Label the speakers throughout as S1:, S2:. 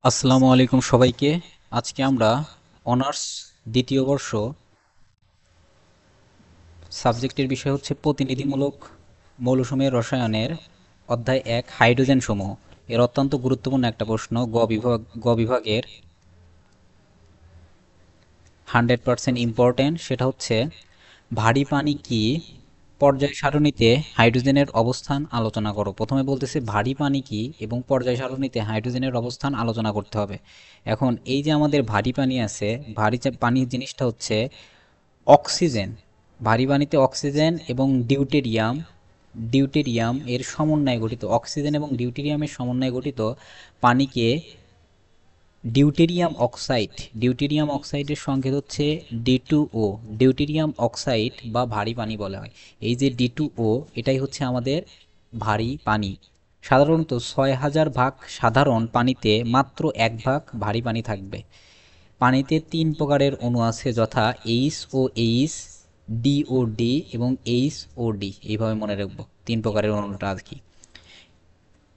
S1: আসসালামু আলাইকুম সবাইকে। আজকে আমরা অনার্স দ্বিতীয় বর্ষ সাবজেক্টের বিষয় হচ্ছে প্রতিনিধিমূলক মৌলসমূহের রসায়নের অধ্যায় ১ হাইড্রোজেন সমূহ এর অত্যন্ত গুরুত্বপূর্ণ একটা প্রশ্ন গ বিভাগের 100% ইম্পর্টেন্ট। সেটা হচ্ছে ভারী পানি কি, পর্যায় সারণীতে হাইড্রোজেনের অবস্থান আলোচনা করো। প্রথমে বলতেছে ভারী পানি কি এবং পর্যায় সারণীতে হাইড্রোজেনের অবস্থান আলোচনা করতে হবে। এখন এই যে আমাদের ভারী পানি আছে, পানির জিনিসটা হচ্ছে অক্সিজেন। ভারী পানিতে অক্সিজেন এবং ডিউটেরিয়াম ডিউটেরিয়াম এর সমন্বয়ে গঠিত, অক্সিজেন এবং ডিউটেরিয়ামের সমন্বয়ে গঠিত পানিকে ডিউটেরিয়াম অক্সাইডের সংকেত হচ্ছে ডি2ও। ডিউটেরিয়াম অক্সাইড বা ভারী পানি বলা হয়। এই যে ডি2ও, এটাই হচ্ছে আমাদের ভারী পানি। সাধারণত ৬,০০০ ভাগ সাধারণ পানিতে মাত্র ১ ভাগ ভারী পানি থাকবে। পানিতে ৩ প্রকারের অণু আছে, যথা এইচ ও এইচ, ডি ও ডি এবং এইচ ও ডি। এইভাবে মনে রাখবো ৩ প্রকারের অণুটা আর কি।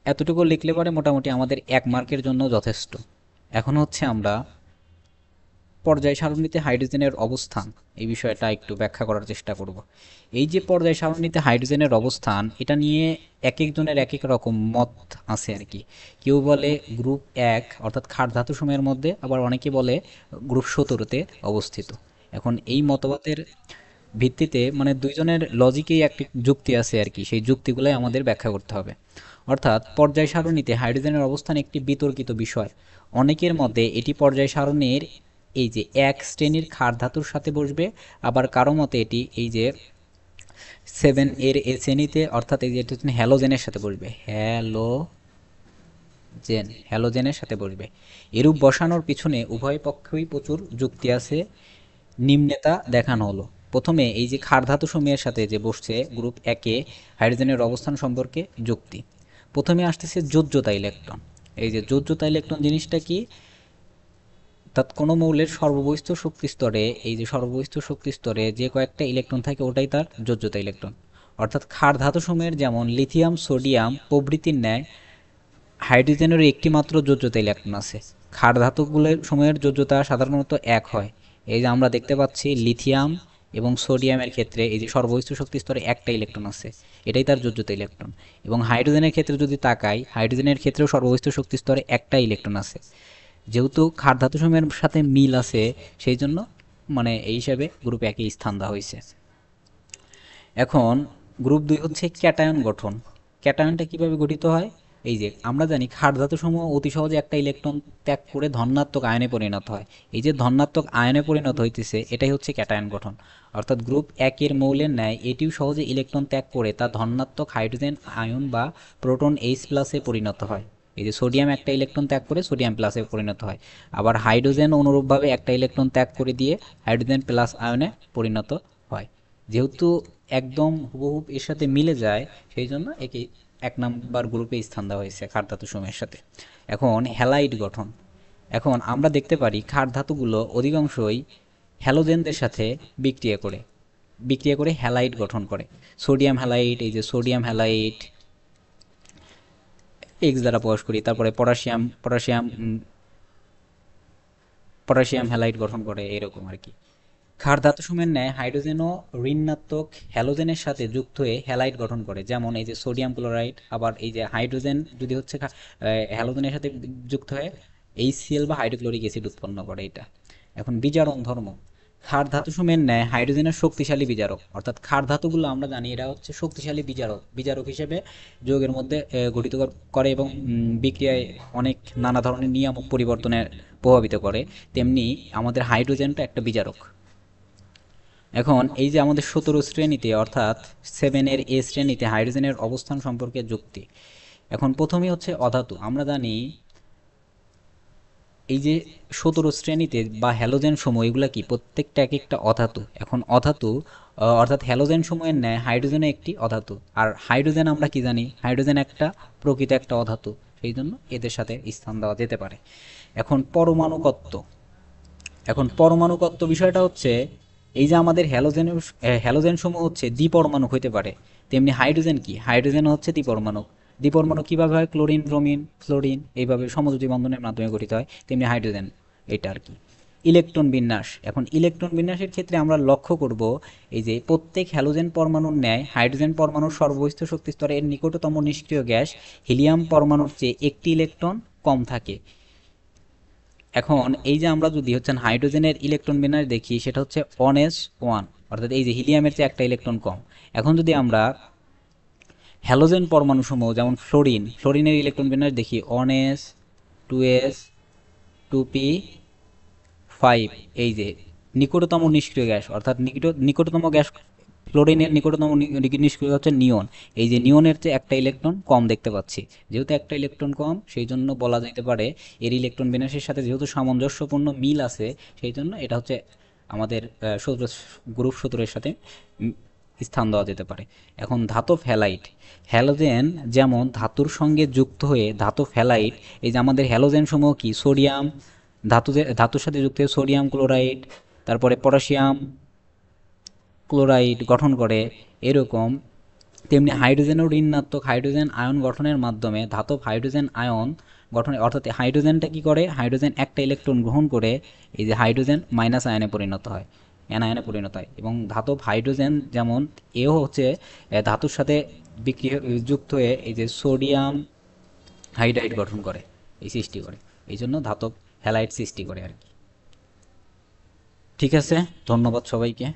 S1: এতটুকু লিখলে পরে মোটামুটি আমাদের ১ মার্কের জন্য যথেষ্ট। এখন হচ্ছে আমরা পর্যায় সারণীতে হাইড্রোজেনের অবস্থান, এই বিষয়টা একটু ব্যাখ্যা করার চেষ্টা করব। এই যে পর্যায় সারণীতে হাইড্রোজেনের অবস্থান, এটা নিয়ে এক একজনের এক এক রকম মত আছে আর কি। কেউ বলে গ্রুপ ১ অর্থাৎ ক্ষার ধাতু সমূহের মধ্যে, আবার অনেকে বলে গ্রুপ ১৭-তে অবস্থিত। এখন এই মতবাদের ভিত্তিতে মানে দুইজনের লজিকেই একটি যুক্তি আছে আর কি, সেই যুক্তিগুলাই আমাদের ব্যাখ্যা করতে হবে। অর্থাৎ পর্যায় সারণীতে হাইড্রোজেনের অবস্থান একটি বিতর্কিত বিষয়। অনেকের মতে এটি পর্যায় সারণীর এই যে ১ শ্রেণীর ক্ষার ধাতুর সাথে বসবে, আবার কারো মতে এটি এই যে 7 এর এ শ্রেণীতে অর্থাৎ এই যে এটা হচ্ছে হ্যালোজেনের সাথে বসবে, হ্যালোজেনের সাথে বসবে। এরূপ বসানোর পিছনে উভয় পক্ষেই প্রচুর যুক্তি আছে, নিম্নেতা দেখানো হলো। প্রথমে এই যে ক্ষার ধাতু সমূহের সাথে যে বসছে গ্রুপ ১-এ হাইড্রোজেনের অবস্থান সম্পর্কে যুক্তি। প্রথমে আসতেছে যোজ্যতা ইলেকট্রন। এই যে যোজ্যতা ইলেকট্রন জিনিসটা কি, অর্থাৎ কোনো মৌলের সর্ববহিস্থ শক্তি স্তরে, এই যে সর্ববহিস্থ শক্তি স্তরে যে কয়েকটা ইলেকট্রন থাকে ওটাই তার যোজ্যতা ইলেকট্রন। অর্থাৎ ক্ষার ধাতুসমূহের যেমন লিথিয়াম, সোডিয়াম প্রভৃতির ন্যায় হাইড্রোজেনেরও একটি মাত্র যোজ্যতা ইলেকট্রন আছে। ক্ষার ধাতুগুলোর সমূহের যোজ্যতা সাধারণত ১ হয়। এই যে আমরা দেখতে পাচ্ছি লিথিয়াম এবং সোডিয়ামের ক্ষেত্রে এই যে সর্ববহিস্থ শক্তি স্তরে একটা ইলেকট্রন আছে, এটাই তার যোজ্যতা ইলেকট্রন। এবং হাইড্রোজেনের ক্ষেত্রে যদি তাকাই, হাইড্রোজেনের ক্ষেত্রেও সর্ববহিস্থ শক্তি স্তরে একটা ইলেকট্রন আছে। যেহেতু ক্ষার ধাতুসমূহের সাথে মিল আছে, সেই জন্য মানে এই হিসাবে গ্রুপ ১-এ স্থান দেওয়া হয়েছে। এখন গ্রুপ ২ হচ্ছে ক্যাটায়ন গঠন। ক্যাটায়নটা কিভাবে গঠিত হয়, এই যে আমরা জানি ক্ষার ধাতুসমূহ অতি সহজে একটা ইলেকট্রন ত্যাগ করে ধনাত্মক আয়নে পরিণত হয়। এই যে ধনাত্মক আয়নে পরিণত হইতেছে, এটাই হচ্ছে ক্যাটায়ন গঠন। অর্থাৎ গ্রুপ ১-এর মৌলের ন্যায় এটিও সহজে ইলেকট্রন ত্যাগ করে তা ধনাত্মক হাইড্রোজেন আয়ন বা প্রোটন H+ পরিণত হয়। এই যে সোডিয়াম একটা ইলেকট্রন ত্যাগ করে সোডিয়াম প্লাসে পরিণত হয়। আবার হাইড্রোজেন অনুরূপভাবে একটা ইলেকট্রন ত্যাগ করে দিয়ে হাইড্রোজেন প্লাস আয়নে পরিণত হয়। যেহেতু একদম হুবহুব এর সাথে মিলে যায়, সেই জন্য একে ১ নাম্বার গ্রুপে স্থান দেওয়া হয়েছে ক্ষার ধাতু সমূহের সাথে। এখন হ্যালাইড গঠন। এখন আমরা দেখতে পারি ক্ষার ধাতুগুলো অধিকাংশই হ্যালোজেনদের সাথে বিক্রিয়া করে হ্যালাইড গঠন করে। সোডিয়াম হ্যালাইড, এই যে সোডিয়াম হ্যালাইড এক্স দ্বারা প্রকাশ করি। তারপরে পটাশিয়াম হ্যালাইড গঠন করে, এরকম আর কি। ক্ষার ধাতুসমূহের ন্যায় হাইড্রোজেনও ঋণাত্মক হ্যালোজেনের সাথে যুক্ত হয়ে হ্যালাইড গঠন করে, যেমন এই যে সোডিয়াম ক্লোরাইড। আবার এই যে হাইড্রোজেন যদি হচ্ছে হ্যালোজেনের সাথে যুক্ত হয়ে HCl বা হাইড্রোক্লোরিক অ্যাসিড উৎপন্ন করে এটা। এখন বিজারণ ধর্ম। ক্ষার ধাতুসমূহের ন্যায় হাইড্রোজেনের শক্তিশালী বিজারক। অর্থাৎ ক্ষার ধাতুগুলো আমরা জানি এরা হচ্ছে শক্তিশালী বিজারক হিসেবে যৌগের মধ্যে গঠিত করে এবং বিক্রিয়ায় অনেক নানা ধরনের নিয়ামক পরিবর্তনের প্রভাবিত করে। তেমনি আমাদের হাইড্রোজেনটা একটা বিজারক। এখন এই যে আমাদের ১৭ শ্রেণীতে অর্থাৎ 7-এর এ শ্রেণীতে হাইড্রোজেনের অবস্থান সম্পর্কে যুক্তি। এখন প্রথমেই হচ্ছে অধাতু। আমরা জানি এই যে ১৭ শ্রেণীতে বা হ্যালোজেন সমূহ এগুলা কি প্রত্যেকটা এক একটা অধাতু। এখন অধাতু অর্থাৎ হ্যালোজেন সমূহের ন্যায় হাইড্রোজেন একটি অধাতু। আর হাইড্রোজেন আমরা কি জানি, হাইড্রোজেন একটা প্রকৃত একটা অধাতু, সেই জন্য এদের সাথে স্থান দেওয়া যেতে পারে। এখন পরমাণুকত্ব। এখন পরমাণুকত্ব বিষয়টা হচ্ছে এই যে আমাদের হ্যালোজেন সমূহ হচ্ছে দ্বিপরমাণুক হইতে পারে, তেমনি হাইড্রোজেন কি, হাইড্রোজেন হচ্ছে দ্বিপরমাণুক। দ্বিপরমাণু কিভাবে হয়? ক্লোরিন, ব্রোমিন, ফ্লোরিন এইভাবে সমযোজী বন্ধনের মাধ্যমে গঠিত হয়। তেমনি হাইড্রোজেন, এটা আর কি। ইলেকট্রন বিন্যাস, এখন ইলেকট্রন বিন্যাসের ক্ষেত্রে আমরা লক্ষ্য করব এই যে প্রত্যেক হ্যালোজেন পরমাণুর ন্যায় হাইড্রোজেন পরমাণুর সর্বস্থ শক্তি স্তরে এর নিকটতম নিষ্ক্রিয় গ্যাস হিলিয়াম পরমাণুর চেয়ে একটি ইলেকট্রন কম থাকে। এখন এই যে আমরা যদি হাইড্রোজেনের ইলেকট্রন বিন্যাস দেখি, সেটা হচ্ছে 1s1, অর্থাৎ এই যে হিলিয়ামের চেয়ে একটা ইলেকট্রন কম। এখন যদি আমরা হ্যালোজেন পরমাণু সমূহ যেমন ফ্লোরিনের ইলেকট্রন বিন্যাস দেখি 1s, 2s, 2p5, এই যে নিকটতম নিষ্ক্রিয় গ্যাস, অর্থাৎ নিকটতম গ্যাস ফ্লোরিনের নিকটতম নিষ্ক্রিয় হচ্ছে নিয়ন। এই যে নিয়নের চেয়ে একটা ইলেকট্রন কম দেখতে পাচ্ছি। যেহেতু একটা ইলেকট্রন কম, সেই জন্য বলা যেতে পারে এর ইলেকট্রন বিন্যাসের সাথে যেহেতু সামঞ্জস্যপূর্ণ মিল আছে, সেই জন্য এটা হচ্ছে আমাদের গ্রুপ সূত্রের সাথে স্থান দেওয়া যেতে পারে। এখন ধাতব হ্যালাইড, হ্যালোজেন যেমন ধাতুর সঙ্গে যুক্ত হয়ে ধাতব হ্যালাইড, এই যে আমাদের হ্যালোজেন সমূহ কি সোডিয়াম, ধাতুর সাথে যুক্ত হয়ে সোডিয়াম ক্লোরাইড, তারপরে পটাশিয়াম ক্লোরাইড গঠন করে, এরকম তেমনি হাইড্রোজেনও ঋণাত্মক হাইড্রোজেন আয়ন গঠনের মাধ্যমে ধাতব হাইড্রোজেন আয়ন গঠনে, অর্থাৎ হাইড্রোজেনটা কি করে, হাইড্রোজেন একটা ইলেকট্রন গ্রহণ করে এই যে হাইড্রোজেন মাইনাস আয়নে পরিণত হয়, অ্যানায়নে পরিণত হয়। এবং ধাতব হাইড্রোজেন যেমন এও হচ্ছে ধাতুর সাথে বিক্রিয়া যুক্ত হয়ে এই যে সোডিয়াম হাইড্রাইড গঠন করে, এই সৃষ্টি করে, এই জন্য ধাতব হ্যালাইড সৃষ্টি করে আর কি। ঠিক আছে, ধন্যবাদ সবাইকে।